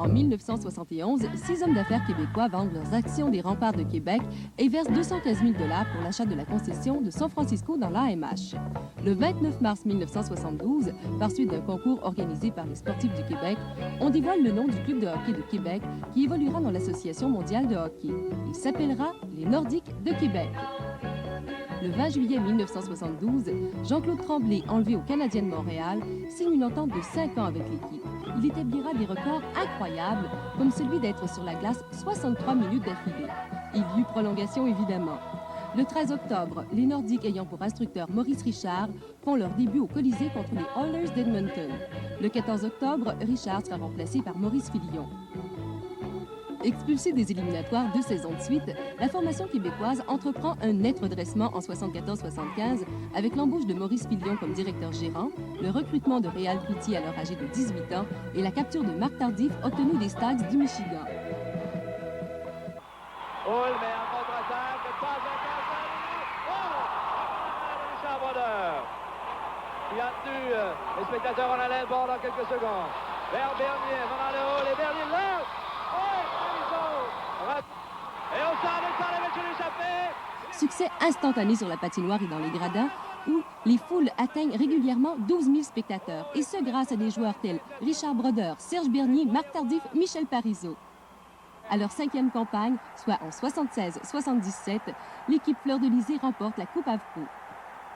En 1971, 6 hommes d'affaires québécois vendent leurs actions des remparts de Québec et versent 215 000 $ pour l'achat de la concession de San Francisco dans l'AMH. Le 29 mars 1972, par suite d'un concours organisé par les sportifs du Québec, on dévoile le nom du club de hockey de Québec qui évoluera dans l'Association mondiale de hockey. Il s'appellera les Nordiques de Québec. Le 20 juillet 1972, Jean-Claude Tremblay, enlevé au Canadien de Montréal, signe une entente de 5 ans avec l'équipe. Il établira des records incroyables, comme celui d'être sur la glace 63 minutes d'affilée. Il y eut prolongation, évidemment. Le 13 octobre, les Nordiques ayant pour instructeur Maurice Richard font leur début au Colisée contre les Oilers d'Edmonton. Le 14 octobre, Richard sera remplacé par Maurice Filion. Expulsée des éliminatoires 2 saisons de suite, la formation québécoise entreprend un net redressement en 74-75 avec l'embauche de Maurice Filion comme directeur gérant, le recrutement de Réal Cloutier alors âgé de 18 ans et la capture de Marc Tardif obtenue des Stags du Michigan. Hull, mais en contre-attaque, passe à Richard Brodeur. Il a tenu les spectateurs en haleine bord dans quelques secondes. Vers Bernier, venant le haut, les Bernier là! Et au centre, le temps avec l'échappée. Succès instantané sur la patinoire et dans les gradins, où les foules atteignent régulièrement 12 000 spectateurs, et ce grâce à des joueurs tels Richard Brodeur, Serge Bernier, Marc Tardif, Michel Parizeau. À leur 5e campagne, soit en 76-77, l'équipe Fleur-de-Lysée remporte la Coupe Avco.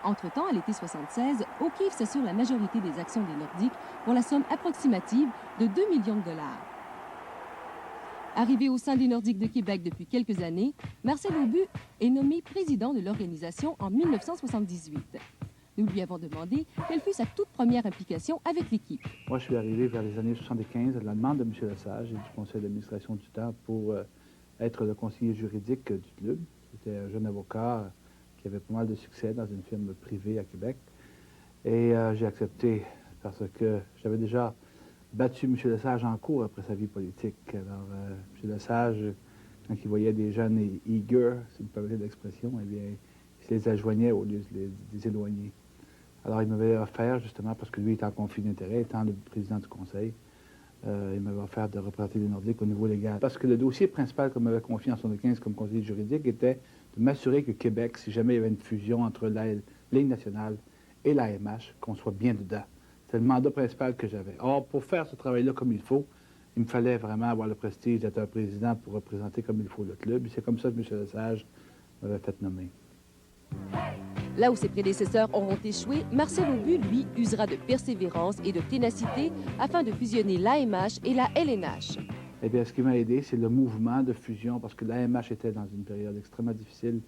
Entre-temps, à l'été 76, O'Keefe s'assure la majorité des actions des Nordiques pour la somme approximative de 2 millions de $. Arrivé au sein des Nordiques de Québec depuis quelques années, Marcel Aubu est nommé président de l'organisation en 1978. Nous lui avons demandé quelle fut sa toute première implication avec l'équipe. Moi, je suis arrivé vers les années 75 à la demande de M. Lesage et du conseil d'administration du temps pour être le conseiller juridique du club. C'était un jeune avocat qui avait pas mal de succès dans une firme privée à Québec. Et j'ai accepté parce que j'avais déjà battu M. Lesage en cours après sa vie politique. Alors, M. Lesage, quand il voyait des jeunes eager, si vous permettez l'expression, eh bien, il se les adjoignait au lieu de les éloigner. Alors, il m'avait offert, justement, parce que lui était en conflit d'intérêt, étant le président du conseil, il m'avait offert de représenter les Nordiques au niveau légal. Parce que le dossier principal qu'on m'avait confié en 1975 comme conseiller juridique était de m'assurer que Québec, si jamais il y avait une fusion entre la Ligue nationale et l'AMH, qu'on soit bien dedans. C'est le mandat principal que j'avais. Or, pour faire ce travail-là comme il faut, il me fallait vraiment avoir le prestige d'être un président pour représenter comme il faut le club. Et c'est comme ça que M. Lesage m'avait fait nommer. Là où ses prédécesseurs auront échoué, Marcel Aubu, lui, usera de persévérance et de ténacité afin de fusionner l'AMH et la LNH. Eh bien, ce qui m'a aidé, c'est le mouvement de fusion, parce que l'AMH était dans une période extrêmement difficile.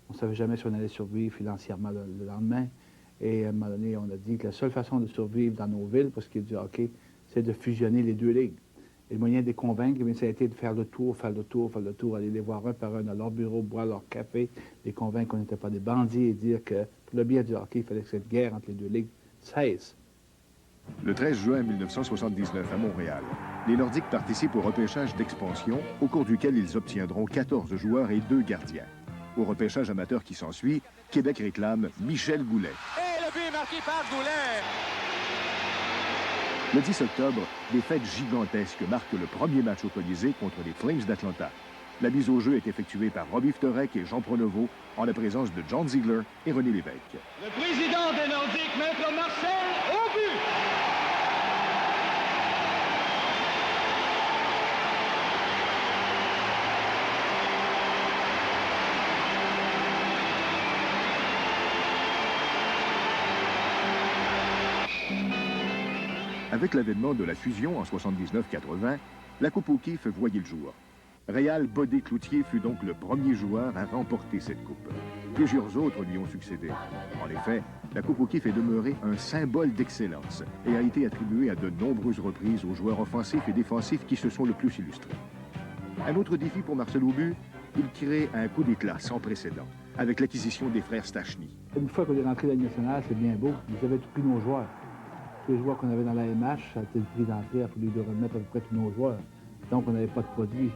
On ne savait jamais si on allait survivre financièrement le lendemain. Et à un moment donné, on a dit que la seule façon de survivre dans nos villes, pour ce qui est du hockey, c'est de fusionner les deux ligues. Et le moyen de les convaincre, ça a été de faire le tour, aller les voir un par un dans leur bureau, boire leur café, les convaincre qu'on n'était pas des bandits et dire que pour le bien du hockey, il fallait que cette guerre entre les deux ligues cesse. Le 13 juin 1979, à Montréal, les Nordiques participent au repêchage d'expansion, au cours duquel ils obtiendront 14 joueurs et 2 gardiens. Au repêchage amateur qui s'ensuit, Québec réclame Michel Goulet. Et le but marqué par Goulet. Le 10 octobre, des fêtes gigantesques marquent le premier match au Colisée contre les Flames d'Atlanta. La mise au jeu est effectuée par Robbie Ftorek et Jean Pronovo en la présence de John Ziegler et René Lévesque. Le président des Nordiques, Maître Marcel Aubu. Avec l'avènement de la fusion en 79-80, la Coupe O'Keefe voyait le jour. Réal Bodé-Cloutier fut donc le premier joueur à remporter cette coupe. Plusieurs autres lui ont succédé. En effet, la Coupe O'Keefe est demeurée un symbole d'excellence et a été attribuée à de nombreuses reprises aux joueurs offensifs et défensifs qui se sont le plus illustrés. Un autre défi pour Marcel Aubu, il crée un coup d'éclat sans précédent avec l'acquisition des frères Stachny. Une fois qu'on est rentré dans la Ligue nationale, c'est bien beau. Ils avaient tout pris nos joueurs. Tous les joueurs qu'on avait dans la MH, ça a été le prix d'entrée, il a fallu de remettre à peu près tous nos joueurs. Donc, on n'avait pas de produit.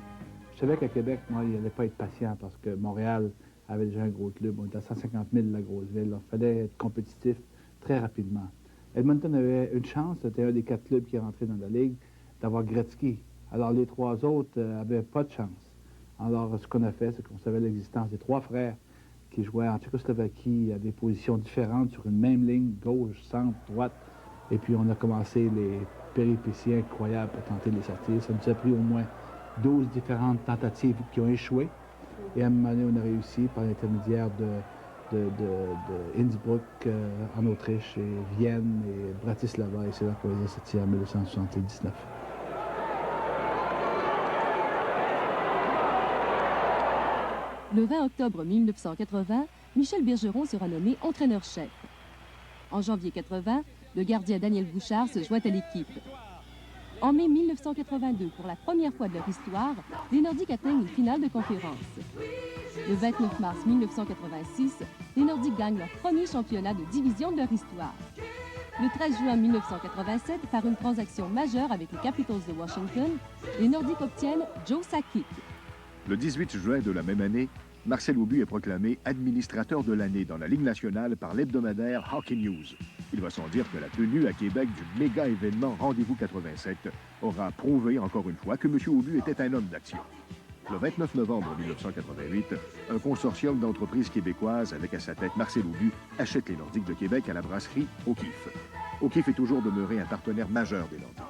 Je savais qu'à Québec, moi, il n'allait pas être patient parce que Montréal avait déjà un gros club. On était à 150 000 de la grosse ville. Il fallait être compétitif très rapidement. Edmonton avait une chance, c'était un des 4 clubs qui est rentré dans la Ligue, d'avoir Gretzky. Alors, les 3 autres n'avaient pas de chance. Alors, ce qu'on a fait, c'est qu'on savait l'existence des 3 frères qui jouaient en Tchécoslovaquie à des positions différentes sur une même ligne, gauche, centre, droite. Et puis, on a commencé les péripéties incroyables pour tenter de les sortir. Ça nous a pris au moins 12 différentes tentatives qui ont échoué. Et à un moment donné, on a réussi par l'intermédiaire de Innsbruck en Autriche et Vienne et Bratislava. Et c'est là qu'on les a sortis en 1979. Le 20 octobre 1980, Michel Bergeron sera nommé entraîneur-chef. En janvier 80, le gardien Daniel Bouchard se joint à l'équipe. En mai 1982, pour la première fois de leur histoire, les Nordiques atteignent une finale de conférence. Le 29 mars 1986, les Nordiques gagnent leur premier championnat de division de leur histoire. Le 13 juin 1987, par une transaction majeure avec les Capitals de Washington, les Nordiques obtiennent Joe Sakic. Le 18 juin de la même année, Marcel Aubu est proclamé administrateur de l'année dans la Ligue nationale par l'hebdomadaire Hockey News. Il va sans dire que la tenue à Québec du méga événement Rendez-vous 87 aura prouvé encore une fois que M. Aubu était un homme d'action. Le 29 novembre 1988, un consortium d'entreprises québécoises avec à sa tête Marcel Aubu achète les Nordiques de Québec à la brasserie O'Keeffe. O'Keeffe est toujours demeuré un partenaire majeur des Nordiques.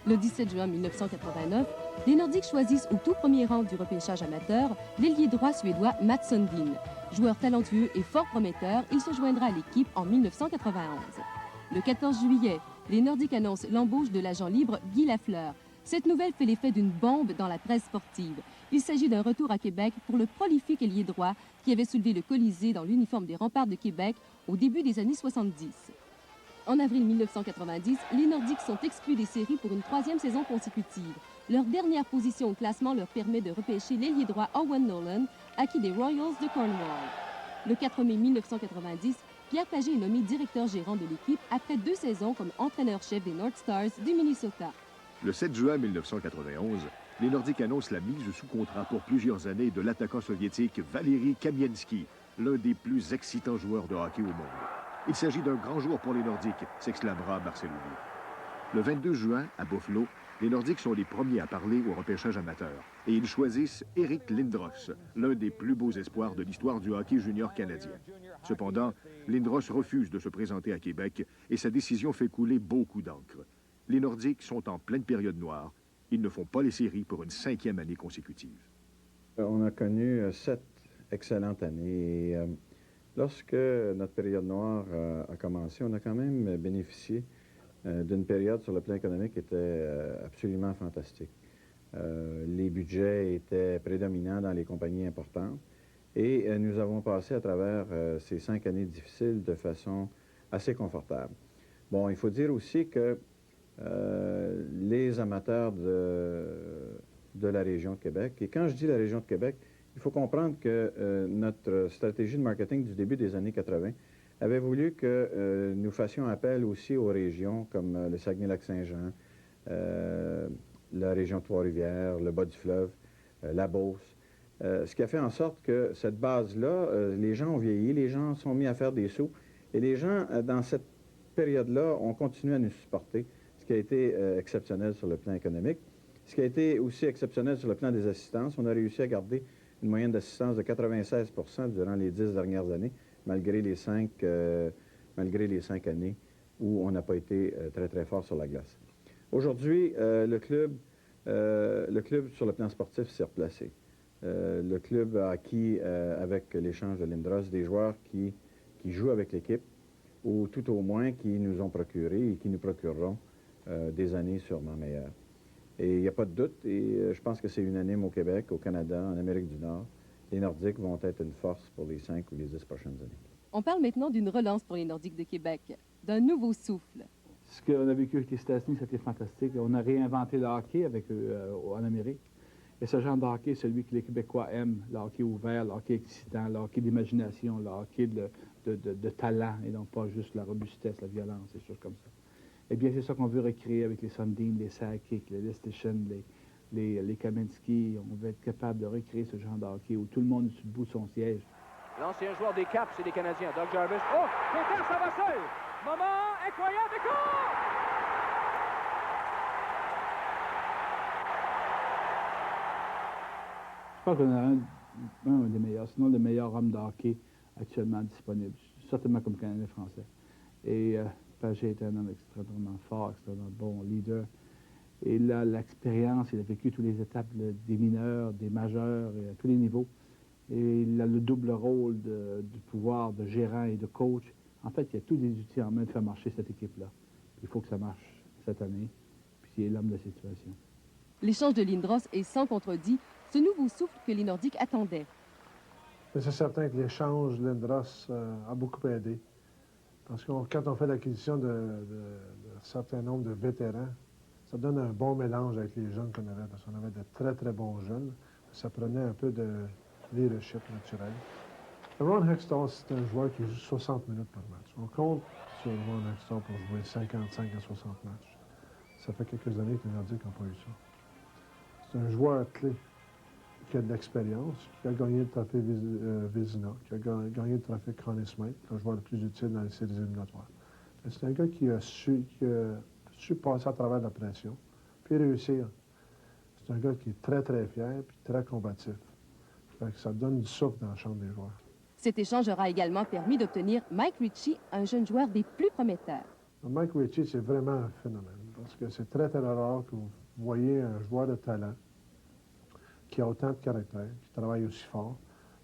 Le 17 juin 1989, les Nordiques choisissent au tout premier rang du repêchage amateur l'ailier droit suédois Mats Sundin. Joueur talentueux et fort prometteur, il se joindra à l'équipe en 1991. Le 14 juillet, les Nordiques annoncent l'embauche de l'agent libre Guy Lafleur. Cette nouvelle fait l'effet d'une bombe dans la presse sportive. Il s'agit d'un retour à Québec pour le prolifique ailier droit qui avait soulevé le Colisée dans l'uniforme des Remparts de Québec au début des années 70. En avril 1990, les Nordiques sont exclus des séries pour une 3e saison consécutive. Leur dernière position au classement leur permet de repêcher l'ailier droit Owen Nolan, acquis des Royals de Cornwall. Le 4 mai 1990, Pierre Pagé est nommé directeur-gérant de l'équipe après 2 saisons comme entraîneur-chef des North Stars du Minnesota. Le 7 juin 1991, les Nordiques annoncent la mise sous contrat pour plusieurs années de l'attaquant soviétique Valéry Kamienski, l'un des plus excitants joueurs de hockey au monde. Il s'agit d'un grand jour pour les Nordiques, s'exclamera Marcel Aubu. Le 22 juin, à Buffalo, les Nordiques sont les premiers à parler au repêchage amateur. Et ils choisissent Eric Lindros, l'un des plus beaux espoirs de l'histoire du hockey junior canadien. Cependant, Lindros refuse de se présenter à Québec et sa décision fait couler beaucoup d'encre. Les Nordiques sont en pleine période noire. Ils ne font pas les séries pour une 5e année consécutive. On a connu 7 excellentes années. Et, lorsque notre période noire a commencé, on a quand même bénéficié d'une période sur le plan économique qui était absolument fantastique. Les budgets étaient prédominants dans les compagnies importantes et nous avons passé à travers ces 5 années difficiles de façon assez confortable. Bon, il faut dire aussi que les amateurs de la région de Québec, et quand je dis la région de Québec, il faut comprendre que notre stratégie de marketing du début des années 80 avait voulu que nous fassions appel aussi aux régions comme le Saguenay-Lac-Saint-Jean, la région de Trois-Rivières, le bas du fleuve, la Beauce. Ce qui a fait en sorte que cette base-là, les gens ont vieilli, les gens sont mis à faire des sous, et les gens, dans cette période-là, ont continué à nous supporter, ce qui a été exceptionnel sur le plan économique. Ce qui a été aussi exceptionnel sur le plan des assistances, on a réussi à garder une moyenne d'assistance de 96 % durant les 10 dernières années, malgré les 5 années où on n'a pas été très, très fort sur la glace. Aujourd'hui, le club, sur le plan sportif, s'est replacé. Le club a acquis, avec l'échange de Lindros, des joueurs qui jouent avec l'équipe, ou tout au moins qui nous ont procuré et qui nous procureront des années sûrement meilleures. Et il n'y a pas de doute, et je pense que c'est unanime au Québec, au Canada, en Amérique du Nord. Les Nordiques vont être une force pour les 5 ou les 10 prochaines années. On parle maintenant d'une relance pour les Nordiques de Québec, d'un nouveau souffle. Ce qu'on a vécu avec les États-Unis, c'était fantastique. On a réinventé le hockey avec eux en Amérique. Et ce genre de hockey, celui que les Québécois aiment, le hockey ouvert, le hockey excitant, le hockey d'imagination, le hockey de talent, et non pas juste la robustesse, la violence, des choses comme ça. Eh bien, c'est ça qu'on veut recréer avec les Sundin, les Sakic, les Lestischen, les Kamienski. On veut être capable de recréer ce genre de hockey où tout le monde est debout de son siège. L'ancien joueur des Caps et des Canadiens, Doug Jarvis. Oh, Peter, ça va seul! Moment incroyable, écoute! pense qu'on a un des meilleurs, sinon le meilleur homme de hockey actuellement disponible, certainement comme Canadien français. Et Pagé est un homme extrêmement fort, extrêmement bon leader. Et là, l'expérience, il a vécu toutes les étapes des mineurs, des majeurs, et à tous les niveaux. Et il a le double rôle du pouvoir de gérant et de coach. En fait, il y a tous les outils en main de faire marcher cette équipe-là. Il faut que ça marche cette année. Puis il est l'homme de la situation. L'échange de Lindros est sans contredit ce nouveau souffle que les Nordiques attendaient. C'est certain que l'échange Lindros a beaucoup aidé. Parce que quand on fait l'acquisition d'un certain nombre de vétérans, ça donne un bon mélange avec les jeunes qu'on avait. Parce qu'on avait de très, très bons jeunes. Ça prenait un peu de leadership naturel. Ron Hextall, c'est un joueur qui joue 60 minutes par match. On compte sur Ron Hextall pour jouer 55 à 60 matchs. Ça fait quelques années que les Nordiques n'ont pas eu ça. C'est un joueur clé qui a de l'expérience, qui a gagné le trophée Vézina, qui a gagné le trophée Conn Smythe, le joueur le plus utile dans les séries éliminatoires. C'est un gars qui a su passer à travers la pression, puis réussir. C'est un gars qui est très, très fier, puis très combatif. Fait que ça donne du souffle dans la chambre des joueurs. Cet échange aura également permis d'obtenir Mike Ritchie, un jeune joueur des plus prometteurs. Mike Ritchie, c'est vraiment un phénomène, parce que c'est très, très rare que vous voyez un joueur de talent qui a autant de caractère, qui travaille aussi fort,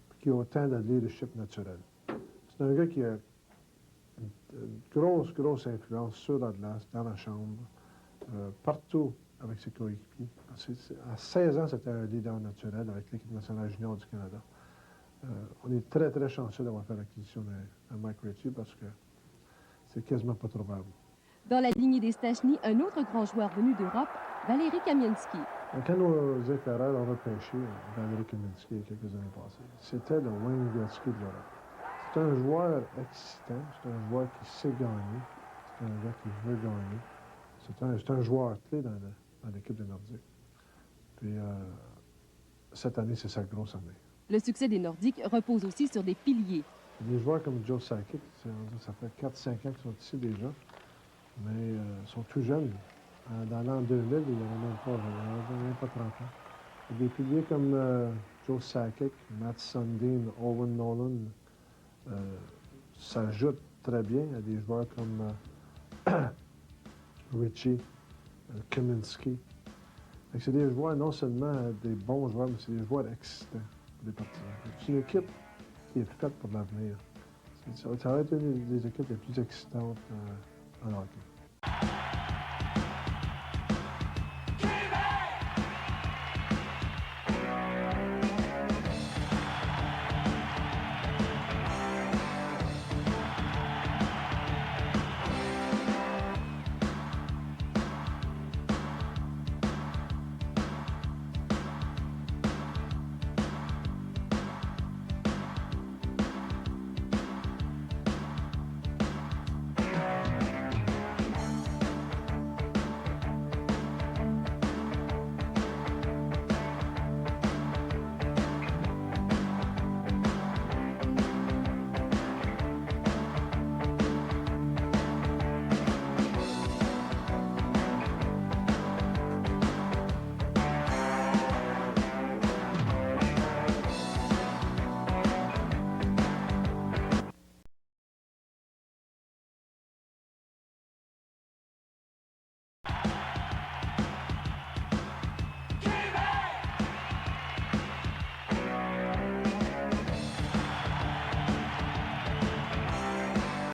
puis qui a autant de leadership naturel. C'est un gars qui a une grosse influence sur la glace, dans la chambre, partout avec ses coéquipiers. À 16 ans, c'était un leader naturel avec l'équipe nationale junior du Canada. On est très, très chanceux d'avoir fait l'acquisition de Mike Ritchie parce que c'est quasiment pas trouvable. Dans la lignée des Stachny, un autre grand joueur venu d'Europe, Valéry Kamensky. Quand nos Ferrer ont repêché Valéry Kamensky il y a quelques années passées, c'était le Wayne Gretzky de l'Europe. C'est un joueur excitant, c'est un joueur qui sait gagner, c'est un gars qui veut gagner. C'est un joueur clé dans l'équipe des Nordiques. Puis cette année, c'est sa grosse année. Le succès des Nordiques repose aussi sur des piliers. Des joueurs comme Joe Sakic, ça fait 4-5 ans qu'ils sont ici déjà, mais ils sont tout jeunes. Dans l'an 2000, il n'y avait même pas 30 ans. Des piliers comme Joe Sakic, Matt Sundin, Owen Nolan s'ajoutent très bien à des joueurs comme Ritchie, Kamensky. C'est des joueurs, non seulement des bons joueurs, mais c'est des joueurs excitants pour les partisans. C'est une équipe qui est faite pour l'avenir. Ça va être une des équipes les plus excitantes en hockey.